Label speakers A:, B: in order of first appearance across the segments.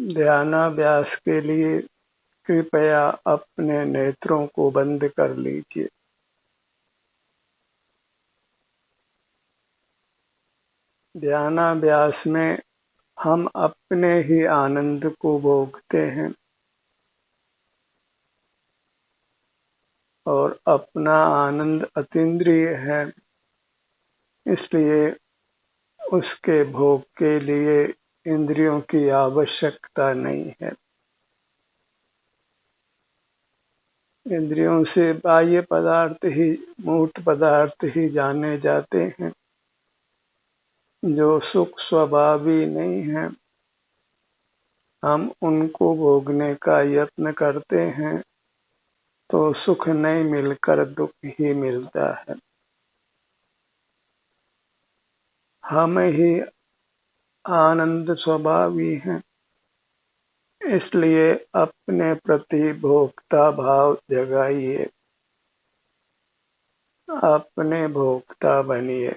A: ध्यानाभ्यास के लिए कृपया अपने नेत्रों को बंद कर लीजिए। ध्यानाभ्यास में हम अपने ही आनंद को भोगते हैं और अपना आनंद अतीन्द्रिय है, इसलिए उसके भोग के लिए इंद्रियों की आवश्यकता नहीं है। इंद्रियों से बाह्य पदार्थ ही मूर्त पदार्थ ही जाने जाते हैं जो सुख स्वभावी नहीं है। हम उनको भोगने का यत्न करते हैं तो सुख नहीं मिलकर दुख ही मिलता है। हम ही आनंद स्वभावी हैं, इसलिए अपने प्रति भोक्ता भाव जगाइए, अपने भोक्ता बनिए।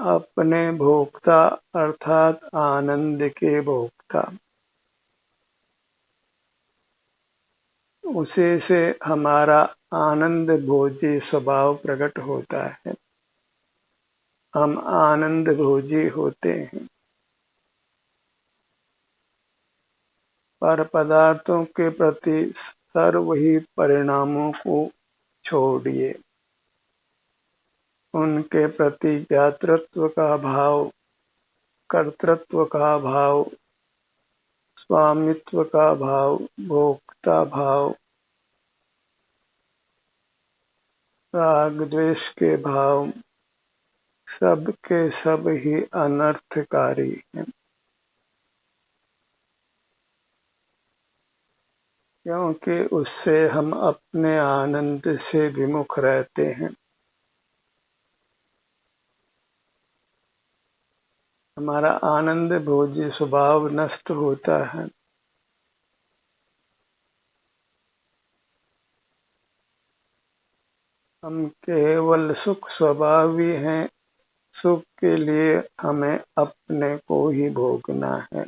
A: अपने भोक्ता अर्थात आनंद के भोक्ता, उसी से हमारा आनंद भोजी स्वभाव प्रकट होता है। हम आनंद भोजी होते हैं। पर पदार्थों के प्रति सर्व ही परिणामों को छोड़िए। उनके प्रति ज्ञातृत्व का भाव, कर्तृत्व का भाव, स्वामित्व का भाव, भोक्ता भाव, राग द्वेष के भाव, सब के सब ही अनर्थकारी हैं, क्योंकि उससे हम अपने आनंद से विमुख रहते हैं। हमारा आनंद भोजी स्वभाव नष्ट होता है। हम केवल सुख स्वभावी हैं। सुख के लिए हमें अपने को ही भोगना है।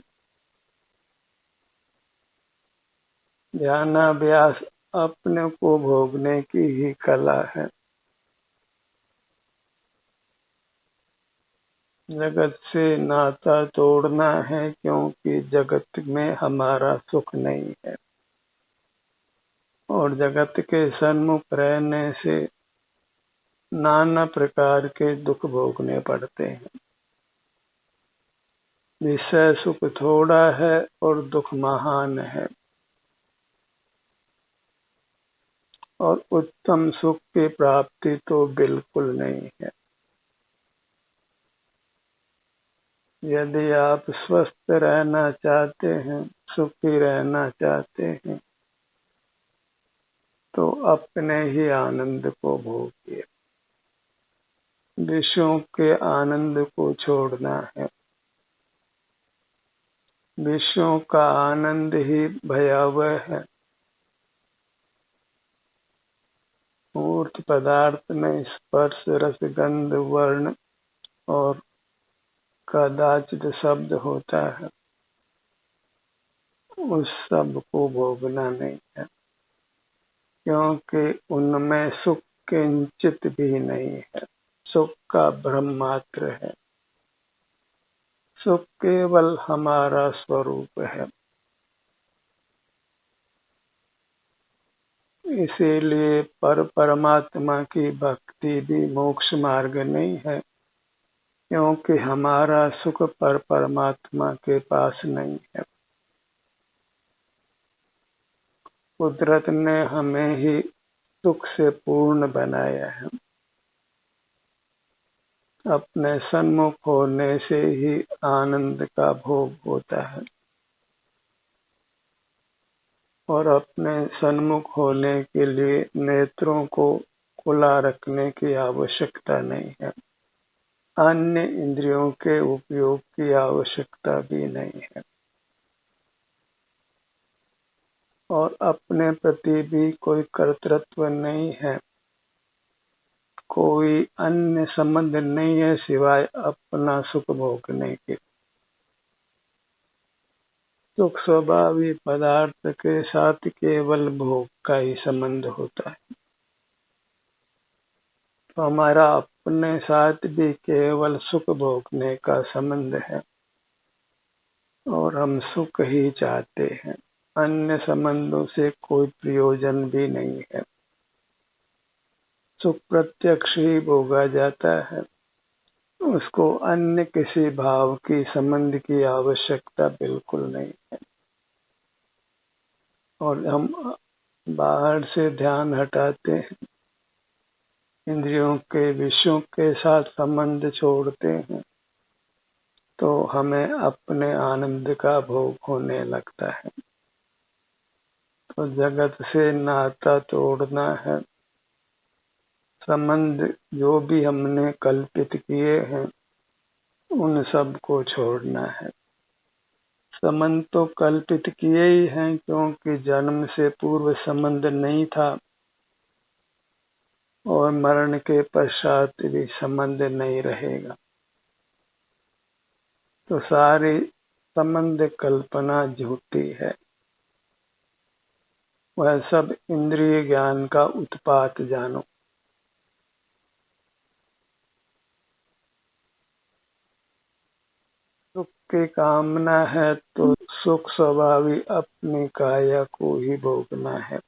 A: ध्यानाभ्यास अपने को भोगने की ही कला है। जगत से नाता तोड़ना है, क्योंकि जगत में हमारा सुख नहीं है और जगत के सन्मुख रहने से नाना प्रकार के दुख भोगने पड़ते हैं। विषय सुख थोड़ा है और दुख महान है, और उत्तम सुख की प्राप्ति तो बिल्कुल नहीं है। यदि आप स्वस्थ रहना चाहते हैं, सुखी रहना चाहते हैं, तो अपने ही आनंद को भोगिए। विषयों के आनंद को छोड़ना है। विषयों का आनंद ही भयावह है। मूर्त पदार्थ में स्पर्श, रस, गंध, वर्ण और कदाचित शब्द होता है। उस सब को भोगना नहीं है, क्योंकि उनमें सुख किंचित भी नहीं है। सुख का भ्रम मात्र है। सुख केवल हमारा स्वरूप है। इसीलिए परमात्मा की भक्ति भी मोक्ष मार्ग नहीं है, क्योंकि हमारा सुख परमात्मा के पास नहीं है। कुदरत ने हमें ही सुख से पूर्ण बनाया है। अपने सन्मुख होने से ही आनंद का भोग होता है, और अपने सन्मुख होने के लिए नेत्रों को खुला रखने की आवश्यकता नहीं है। अन्य इंद्रियों के उपयोग की आवश्यकता भी नहीं है, और अपने प्रति भी कोई कर्तृत्व नहीं है, कोई अन्य संबंध नहीं है सिवाय अपना सुख भोगने के। सुख स्वभावी पदार्थ के साथ केवल भोग का ही संबंध होता है। तो हमारा अपने साथ भी केवल सुख भोगने का संबंध है और हम सुख ही चाहते हैं। अन्य संबंधों से कोई प्रयोजन भी नहीं है। सुख प्रत्यक्ष ही भोगा जाता है, उसको अन्य किसी भाव की संबंध की आवश्यकता बिल्कुल नहीं है। और हम बाहर से ध्यान हटाते हैं, इंद्रियों के विषयों के साथ संबंध छोड़ते हैं, तो हमें अपने आनंद का भोग होने लगता है। तो जगत से नाता तोड़ना है। संबंध जो भी हमने कल्पित किए हैं उन सब को छोड़ना है। संबंध तो कल्पित किए ही हैं, क्योंकि जन्म से पूर्व संबंध नहीं था और मरण के पश्चात भी संबंध नहीं रहेगा। तो सारी संबंध कल्पना झूठी है। वह सब इंद्रिय ज्ञान का उत्पात जानो। सुख की कामना है तो सुख स्वभावी अपनी काया को ही भोगना है।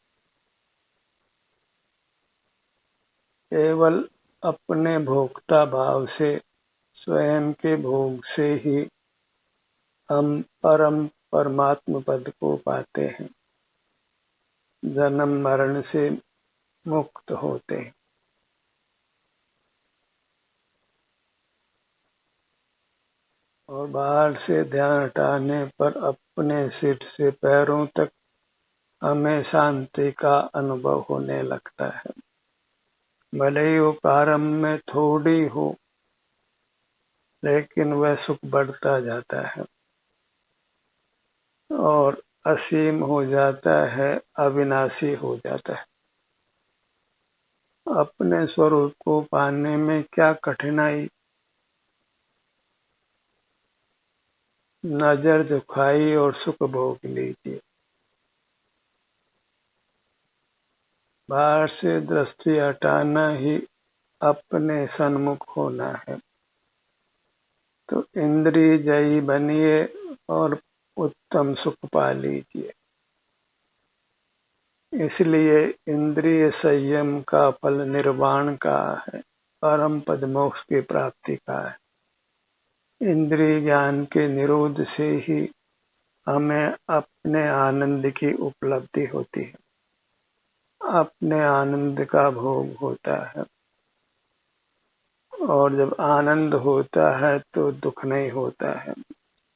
A: केवल अपने भोक्ता भाव से, स्वयं के भोग से ही हम परम परमात्म पद को पाते हैं, जन्म मरण से मुक्त होते हैं। और बाहर से ध्यान हटाने पर अपने सिर से पैरों तक हमें शांति का अनुभव होने लगता है। भले ही वो प्रारंभ में थोड़ी हो, लेकिन वह सुख बढ़ता जाता है और असीम हो जाता है, अविनाशी हो जाता है। अपने स्वरूप को पाने में क्या कठिनाई। नजर झुकाई और सुख भोग लीजिए। बाहर से दृष्टि हटाना ही अपने सन्मुख होना है। तो इंद्रिय जयी बनिए और उत्तम सुख पा लीजिए। इसलिए इंद्रिय संयम का फल निर्वाण का है, परम पद मोक्ष की प्राप्ति का है। इंद्रिय ज्ञान के निरोध से ही हमें अपने आनंद की उपलब्धि होती है, अपने आनंद का भोग होता है। और जब आनंद होता है तो दुख नहीं होता है,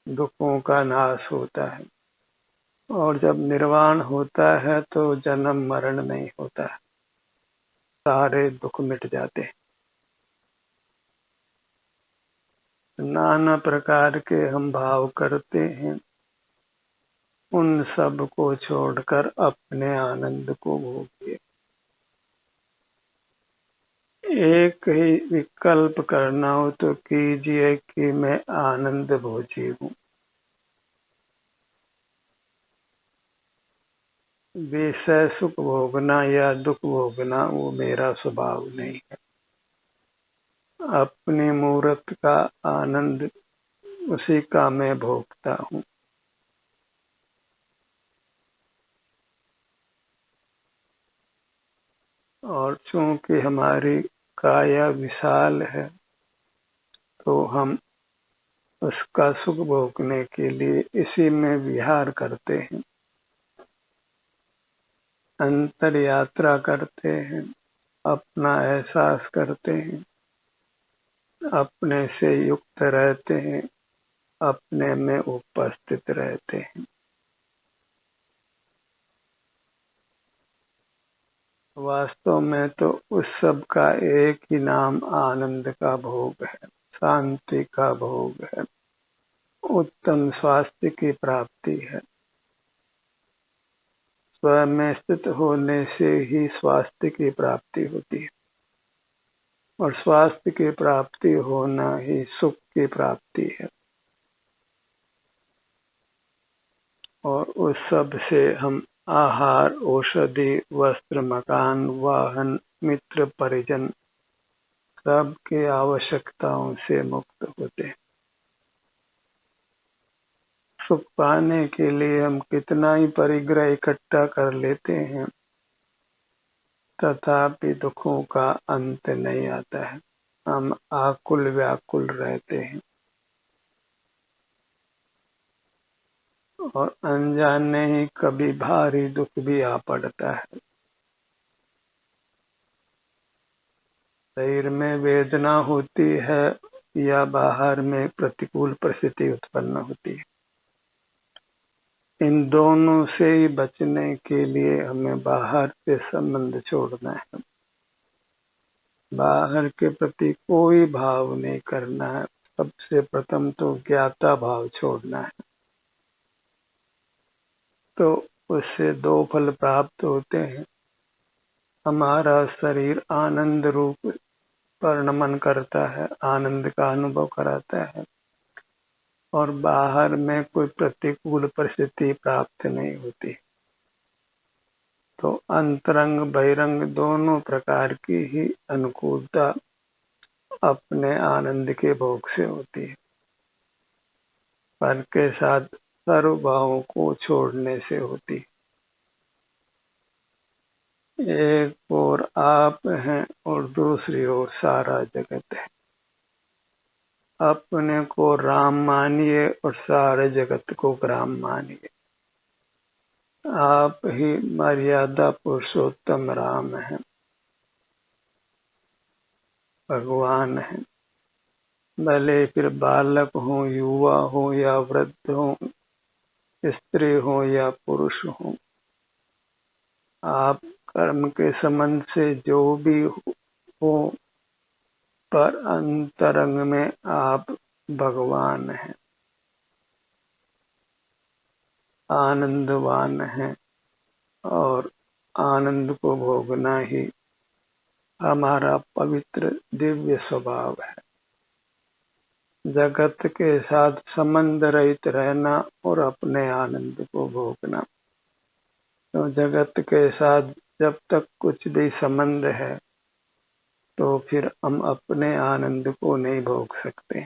A: दुखों का नाश होता है। और जब निर्वाण होता है तो जन्म मरण नहीं होता है, सारे दुख मिट जाते हैं। नाना प्रकार के हम भाव करते हैं, उन सब को छोड़कर अपने आनंद को भोगिए। एक ही विकल्प करना हो तो कीजिए कि मैं आनंद भोजी हूँ। विषय सुख भोगना या दुख भोगना वो मेरा स्वभाव नहीं है। अपनी मूर्त का आनंद उसी का मैं भोगता हूँ। और चूंकि हमारी काया विशाल है, तो हम उसका सुख भोगने के लिए इसी में विहार करते हैं, अंतर यात्रा करते हैं, अपना एहसास करते हैं, अपने से युक्त रहते हैं, अपने में उपस्थित रहते हैं। वास्तव में तो उस सब का एक ही नाम आनंद का भोग है, शांति का भोग है, उत्तम स्वास्थ्य की प्राप्ति है। स्वयं में स्थित होने से ही स्वास्थ्य की प्राप्ति होती है। और स्वास्थ्य की प्राप्ति होना ही सुख की प्राप्ति है। और उस सब से हम आहार, औषधि, वस्त्र, मकान, वाहन, मित्र, परिजन सब की आवश्यकताओं से मुक्त होते हैं। सुख पाने के लिए हम कितना ही परिग्रह इकट्ठा कर लेते हैं, तथापि दुखों का अंत नहीं आता है। हम आकुल व्याकुल रहते हैं और अनजाने ही कभी भारी दुख भी आ पड़ता है। शरीर में वेदना होती है या बाहर में प्रतिकूल परिस्थिति उत्पन्न होती है, इन दोनों से ही बचने के लिए हमें बाहर से संबंध छोड़ना है। बाहर के प्रति कोई भाव नहीं करना है। सबसे प्रथम तो ज्ञाता भाव छोड़ना है। तो उससे दो फल प्राप्त होते हैं। हमारा शरीर आनंद रूप पर नमन करता है, आनंद का अनुभव कराता है, और बाहर में कोई प्रतिकूल परिस्थिति प्राप्त नहीं होती। तो अंतरंग बहिरंग दोनों प्रकार की ही अनुकूलता अपने आनंद के भोग से होती है। पर के साथ सर्व भावों को छोड़ने से होती है। एक ओर आप हैं और दूसरी ओर सारा जगत है। अपने को राम मानिए और सारे जगत को ग्राम मानिए। आप ही मर्यादा पुरुषोत्तम राम हैं, भगवान हैं। भले फिर बालक हो, युवा हो या वृद्ध हो, स्त्री हो या पुरुष हो, आप कर्म के संबंध से जो भी हो, पर अंतरंग में आप भगवान हैं, आनंदवान हैं, और आनंद को भोगना ही हमारा पवित्र दिव्य स्वभाव है। जगत के साथ संबंध रहित रहना और अपने आनंद को भोगना। तो जगत के साथ जब तक कुछ भी संबंध है, तो फिर हम अपने आनंद को नहीं भोग सकते।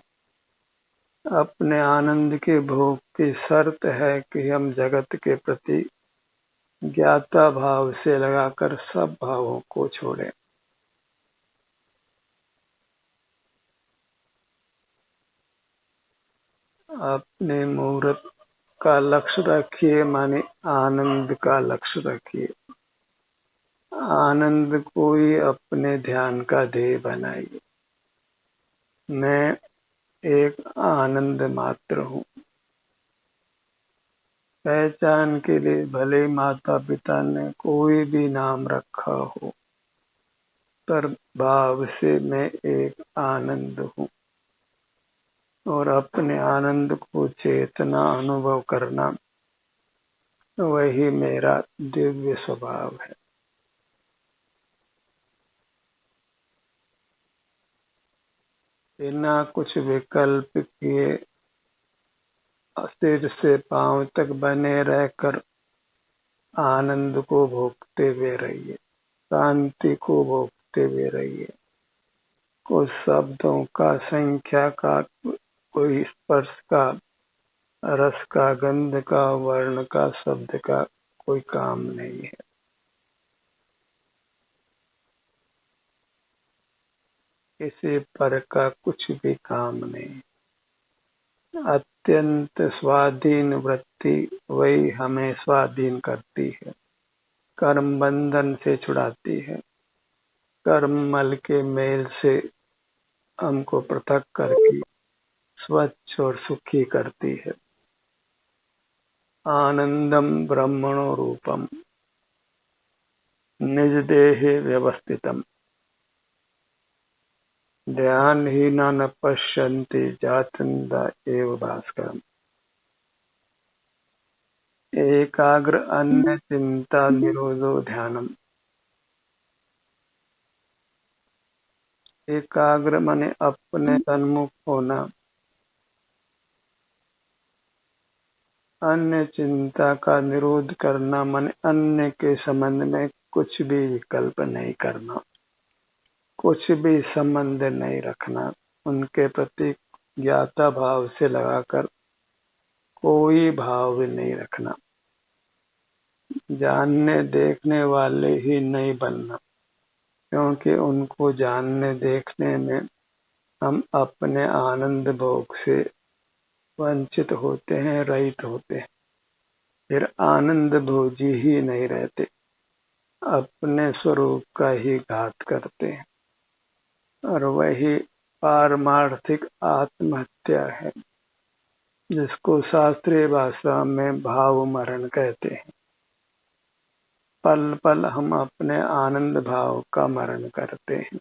A: अपने आनंद के भोग की शर्त है कि हम जगत के प्रति ज्ञाता भाव से लगाकर सब भावों को छोड़ें। अपने मुहूर्त का लक्ष्य रखिए, माने आनंद का लक्ष्य रखिए। आनंद को ही अपने ध्यान का ध्येय बनाइए। मैं एक आनंद मात्र हूँ। पहचान के लिए भले माता पिता ने कोई भी नाम रखा हो, पर भाव से मैं एक आनंद हूँ। और अपने आनंद को चेतना अनुभव करना, वही मेरा दिव्य स्वभाव है। बिना कुछ विकल्प किए सिर से पांव तक बने रहकर आनंद को भोगते हुए रहिए, शांति को भोगते हुए रहिए। कुछ शब्दों का, संख्या का, कोई स्पर्श का, रस का, गंध का, वर्ण का, शब्द का कोई काम नहीं है। किसी पर का कुछ भी काम नहीं। अत्यंत स्वाधीन वृत्ति वही हमें स्वाधीन करती है, कर्म बंधन से छुड़ाती है, कर्म मल के मेल से हमको पृथक करके स्वच्छ और सुखी करती है। आनंदम ब्रह्मणो रूपम निज देहे व्यवस्थितम ध्यानहीना न पश्यन्ति जातंदा एव भास्करम। एकाग्र अन्य चिंता निरोधो ध्यानम। एकाग्र माने अपने सन्मुख होना, अन्य चिंता का निरोध करना माने अन्य के संबंध में कुछ भी विकल्प नहीं करना, कुछ भी संबंध नहीं रखना, उनके प्रति ज्ञाता भाव से लगाकर कोई भाव भी नहीं रखना, जानने देखने वाले ही नहीं बनना, क्योंकि उनको जानने देखने में हम अपने आनंद भोग से वंचित होते हैं, रहित होते हैं, फिर आनंद भोजी ही नहीं रहते, अपने स्वरूप का ही घात करते हैं, और वही पारमार्थिक आत्महत्या है, जिसको शास्त्रीय भाषा में भाव मरण कहते हैं। पल पल हम अपने आनंद भाव का मरण करते हैं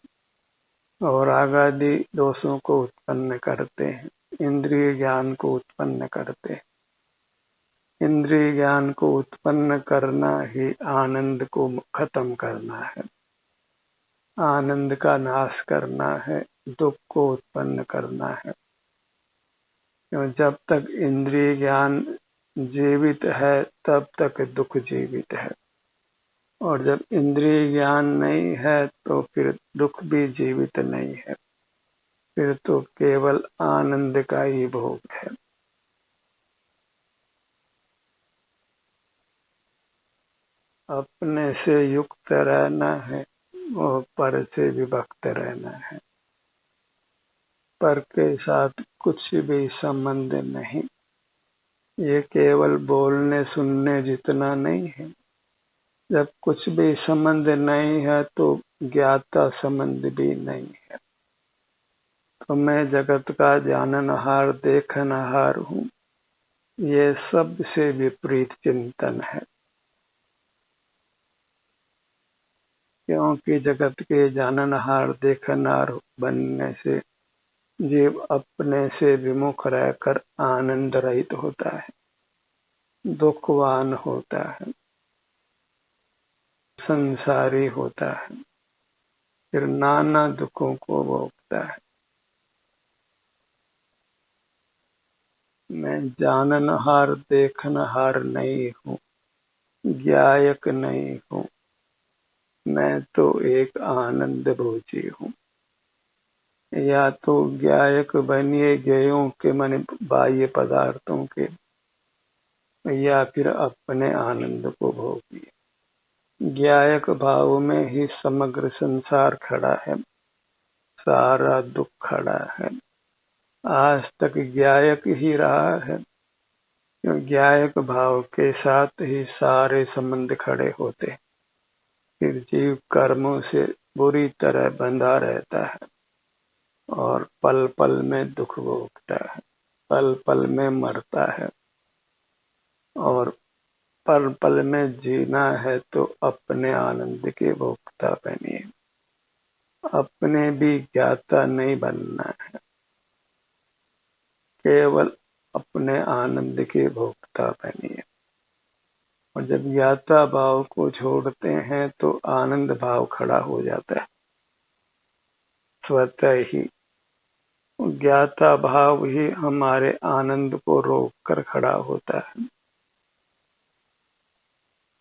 A: और आगादी दोषों को उत्पन्न करते हैं, इंद्रिय ज्ञान को उत्पन्न करते हैं। इंद्रिय ज्ञान को उत्पन्न करना ही आनंद को खत्म करना है, आनंद का नाश करना है, दुख को उत्पन्न करना है। जब तक इंद्रिय ज्ञान जीवित है तब तक दुख जीवित है, और जब इंद्रिय ज्ञान नहीं है तो फिर दुख भी जीवित नहीं है, फिर तो केवल आनंद का ही भोग है। अपने से युक्त रहना है और पर से विभक्त रहना है, पर के साथ कुछ भी संबंध नहीं। ये केवल बोलने सुनने जितना नहीं है। जब कुछ भी संबंध नहीं है तो ज्ञाता संबंध भी नहीं है। तो मैं जगत का जाननहार देखनहार हूँ, ये सबसे विपरीत चिंतन है, क्योंकि जगत के जाननहार देखनहार बनने से जीव अपने से विमुख रहकर आनंद रहित होता है, दुखवान होता है, संसारी होता है, फिर नाना दुखों को भोगता है। मैं जाननहार देखनहार नहीं हूँ, ज्ञायक नहीं हूँ, मैं तो एक आनंद भोजी हूँ। या तो ज्ञायक बनिए ज्ञेयों के मन बाह्य पदार्थों के, या फिर अपने आनंद को भोगिए। ज्ञायक भाव में ही समग्र संसार खड़ा है, सारा दुख खड़ा है। आज तक ज्ञायक ही रहा है, ज्ञायक भाव के साथ ही सारे संबंध खड़े होते हैं। फिर जीव कर्मों से बुरी तरह बंधा रहता है और पल पल में दुख भोगता है, पल पल में मरता है, और पल पल में जीना है तो अपने आनंद के भोक्ता बनिए, अपने भी ज्ञाता नहीं बनना है, केवल अपने आनंद के भोक्ता बनिए। और जब ज्ञाता भाव को छोड़ते हैं तो आनंद भाव खड़ा हो जाता है स्वतः ही। ज्ञाता भाव ही हमारे आनंद को रोक कर खड़ा होता है।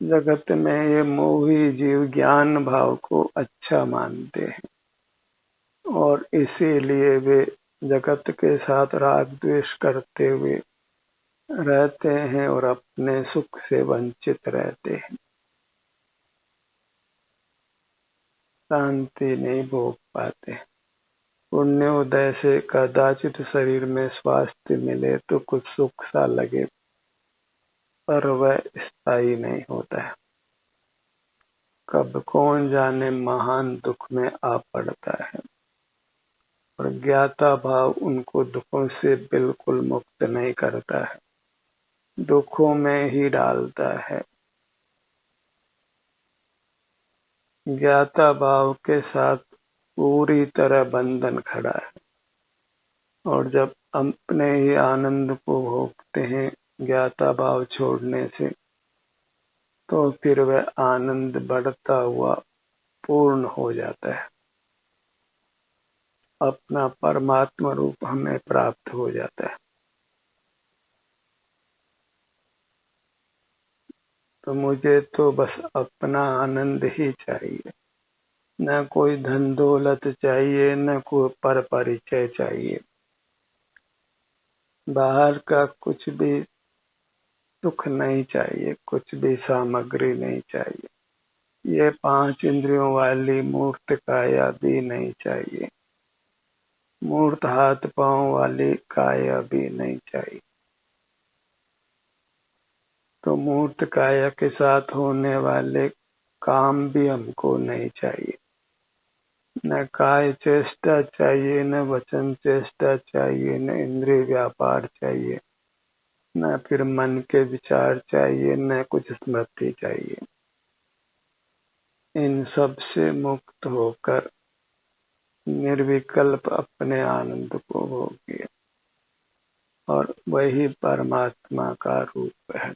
A: जगत में ये मोही जीव ज्ञान भाव को अच्छा मानते हैं और इसीलिए वे जगत के साथ राग द्वेष करते हुए रहते हैं और अपने सुख से वंचित रहते हैं, शांति नहीं भोग पाते। पुण्योदय से कदाचित शरीर में स्वास्थ्य मिले तो कुछ सुख सा लगे, पर वह स्थायी नहीं होता है। कब कौन जाने महान दुख में आ पड़ता है, और ज्ञाता भाव उनको दुखों से बिल्कुल मुक्त नहीं करता है, दुखों में ही डालता है। ज्ञाता भाव के साथ पूरी तरह बंधन खड़ा है, और जब अपने ही आनंद को भोगते हैं ज्ञाता भाव छोड़ने से, तो फिर वह आनंद बढ़ता हुआ पूर्ण हो जाता है। अपना परमात्मा रूप हमें प्राप्त हो जाता है। तो मुझे तो बस अपना आनंद ही चाहिए, न कोई धन दौलत चाहिए, न कोई पर परिचय चाहिए, बाहर का कुछ भी सुख नहीं चाहिए, कुछ भी सामग्री नहीं चाहिए, ये 5 इंद्रियों वाली मूर्त काया भी नहीं चाहिए, मूर्त हाथ पांव वाली काया भी नहीं चाहिए। तो मूर्त काया के साथ होने वाले काम भी हमको नहीं चाहिए, न काय चेष्टा चाहिए, न वचन चेष्टा चाहिए, न इंद्रिय व्यापार चाहिए, न फिर मन के विचार चाहिए, न कुछ स्मृति चाहिए। इन सब से मुक्त होकर निर्विकल्प अपने आनंद को भोगिए, और वही परमात्मा का रूप है।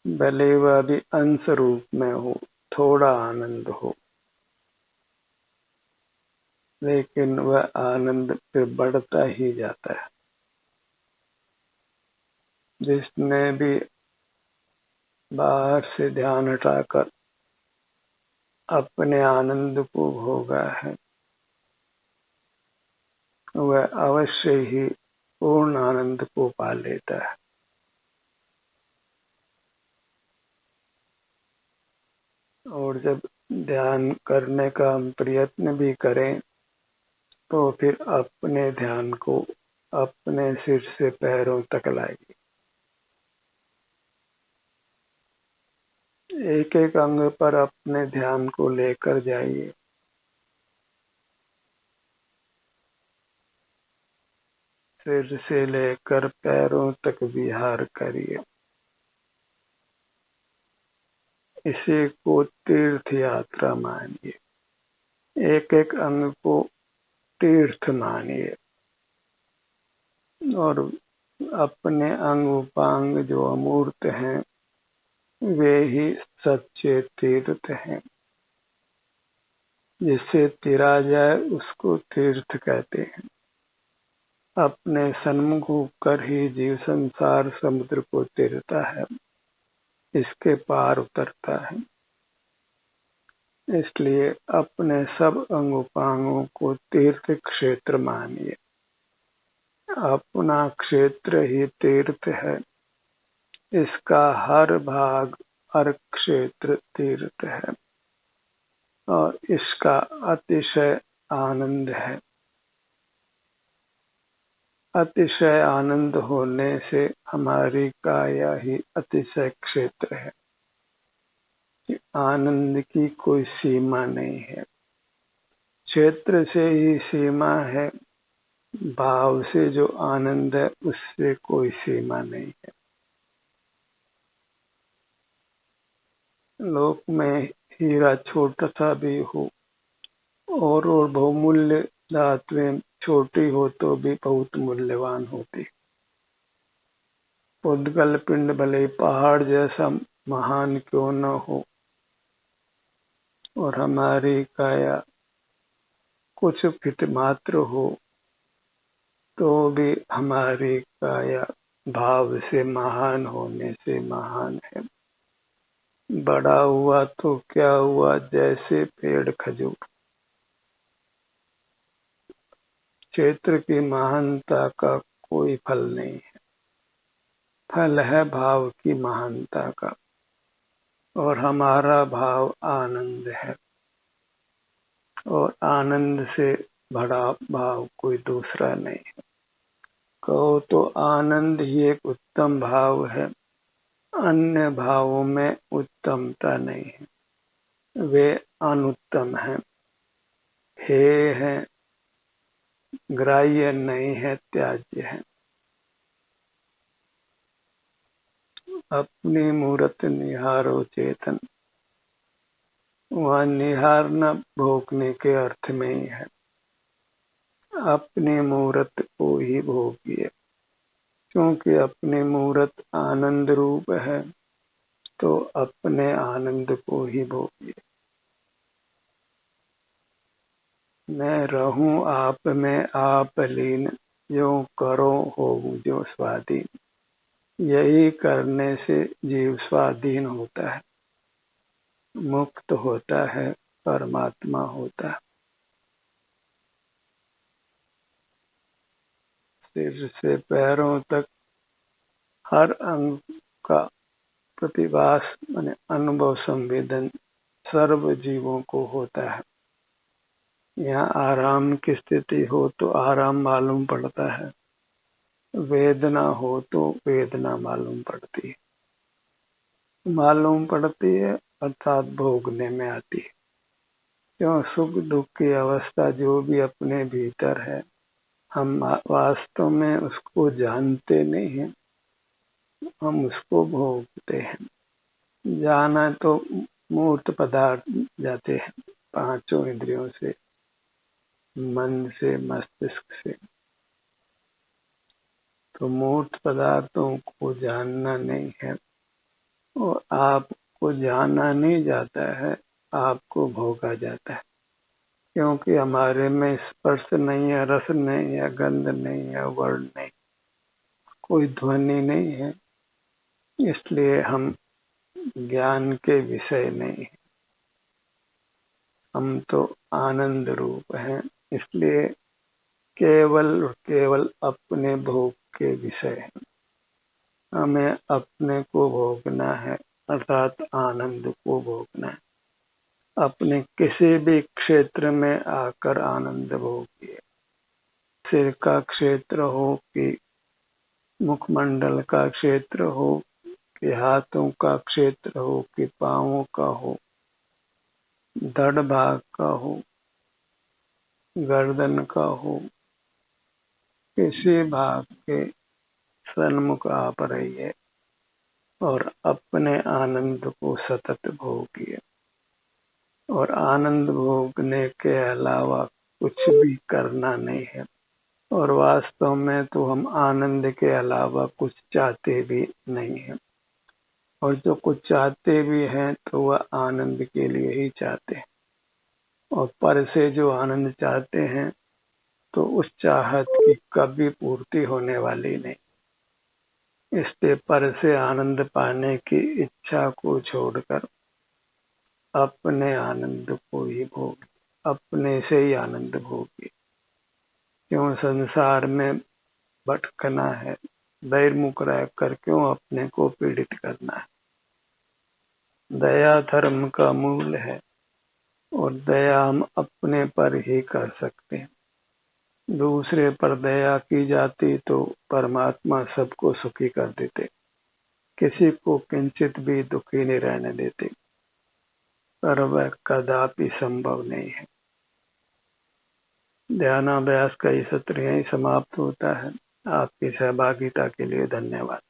A: भले वह भी अंश रूप में हो, थोड़ा आनंद हो, लेकिन वह आनंद फिर बढ़ता ही जाता है। जिसने भी बाहर से ध्यान हटाकर अपने आनंद को भोगा है, वह अवश्य ही पूर्ण आनंद को पा लेता है। और जब ध्यान करने का हम प्रयत्न भी करें तो फिर अपने ध्यान को अपने सिर से पैरों तक लाइए, एक एक अंग पर अपने ध्यान को लेकर जाइए। सिर से लेकर पैरों तक विहार करिए। इसी को तीर्थ यात्रा मानिए, एक एक अंग को तीर्थ मानिए, और अपने अंग उपांग जो अमूर्त हैं वे ही सच्चे तीर्थ हैं। जिससे तिरा जाए उसको तीर्थ कहते हैं। अपने सन्मुख होकर ही जीव संसार समुद्र को तीरता है, इसके पार उतरता है। इसलिए अपने सब अंग उपांगों को तीर्थ क्षेत्र मानिए। अपना क्षेत्र ही तीर्थ है, इसका हर भाग हर क्षेत्र तीर्थ है, और इसका अतिशय आनंद है। अतिशय आनंद होने से हमारी काया ही अतिशय क्षेत्र है। आनंद की कोई सीमा नहीं है, क्षेत्र से ही सीमा है, भाव से जो आनंद है उससे कोई सीमा नहीं है। लोक में हीरा छोटा सा भी हो और बहुमूल्य धातुएं छोटी हो तो भी बहुत मूल्यवान होती। उद्गल पिंड भले पहाड़ जैसा महान क्यों न हो, और हमारी काया कुछ फिट मात्र हो, तो भी हमारी काया भाव से महान होने से महान है। बड़ा हुआ तो क्या हुआ, जैसे पेड़ खजूर। क्षेत्र की महानता का कोई फल नहीं है, फल है भाव की महानता का, और हमारा भाव आनंद है, और आनंद से बड़ा भाव कोई दूसरा नहीं है। कहो तो आनंद ही एक उत्तम भाव है, अन्य भावों में उत्तमता नहीं है, वे अनुत्तम हैं, हेय हैं, ग्राह्य नहीं है, त्याज्य है। अपनी मूरत निहारो चेतन, वह निहारना भोगने के अर्थ में ही है। अपनी मूरत को ही भोगिए, क्योंकि अपनी मूरत आनंद रूप है, तो अपने आनंद को ही भोगिए। मैं रहूं आप में आप लीन, जो करो हो जो स्वाधीन। यही करने से जीव स्वाधीन होता है, मुक्त होता है, परमात्मा होता है। सिर से पैरों तक हर अंग का प्रतिभास माने अनुभव संवेदन सर्व जीवों को होता है। यहाँ आराम की स्थिति हो तो आराम मालूम पड़ता है, वेदना हो तो वेदना मालूम पड़ती है अर्थात भोगने में आती है। क्यों? सुख दुख की अवस्था जो भी अपने भीतर है, हम वास्तव में उसको जानते नहीं हैं, हम उसको भोगते हैं। जाना तो मूर्त पदार्थ जाते हैं, पांचों इंद्रियों से, मन से, मस्तिष्क से। तो मूर्त पदार्थों को जानना नहीं है, और आपको जाना नहीं जाता है, आपको भोगा जाता है। क्योंकि हमारे में स्पर्श नहीं है, रस नहीं है, गंध नहीं है, वर्ण नहीं, कोई ध्वनि नहीं है, इसलिए हम ज्ञान के विषय नहीं है। हम तो आनंद रूप हैं, इसलिए केवल और केवल अपने भोग के विषय हैं। हमें अपने को भोगना है, अर्थात आनंद को भोगना है। अपने किसी भी क्षेत्र में आकर आनंद भोगिए। सिर का क्षेत्र हो कि मुखमंडल का क्षेत्र हो कि हाथों का क्षेत्र हो कि पांवों का हो, धड़ भाग का हो, गर्दन का हो, किसी भाग के सन्मुख आप रहिए और अपने आनंद को सतत भोगिए। और आनंद भोगने के अलावा कुछ भी करना नहीं है। और वास्तव में तो हम आनंद के अलावा कुछ चाहते भी नहीं हैं, और जो कुछ चाहते भी हैं तो वह आनंद के लिए ही चाहते हैं। और पर से जो आनंद चाहते हैं तो उस चाहत की कभी पूर्ति होने वाली नहीं। इसलिए पर से आनंद पाने की इच्छा को छोड़कर अपने आनंद को ही भोग, अपने से ही आनंद भोगिए। क्यों संसार में भटकना है, बहिर्मुख रहकर क्यों अपने को पीड़ित करना है। दया धर्म का मूल है, और दया हम अपने पर ही कर सकते हैं। दूसरे पर दया की जाती तो परमात्मा सबको सुखी कर देते, किसी को किंचित भी दुखी नहीं रहने देते, पर वह कदापि संभव नहीं है। ध्यानाभ्यास का ये सत्र यहीं समाप्त होता है। आपकी सहभागिता के लिए धन्यवाद।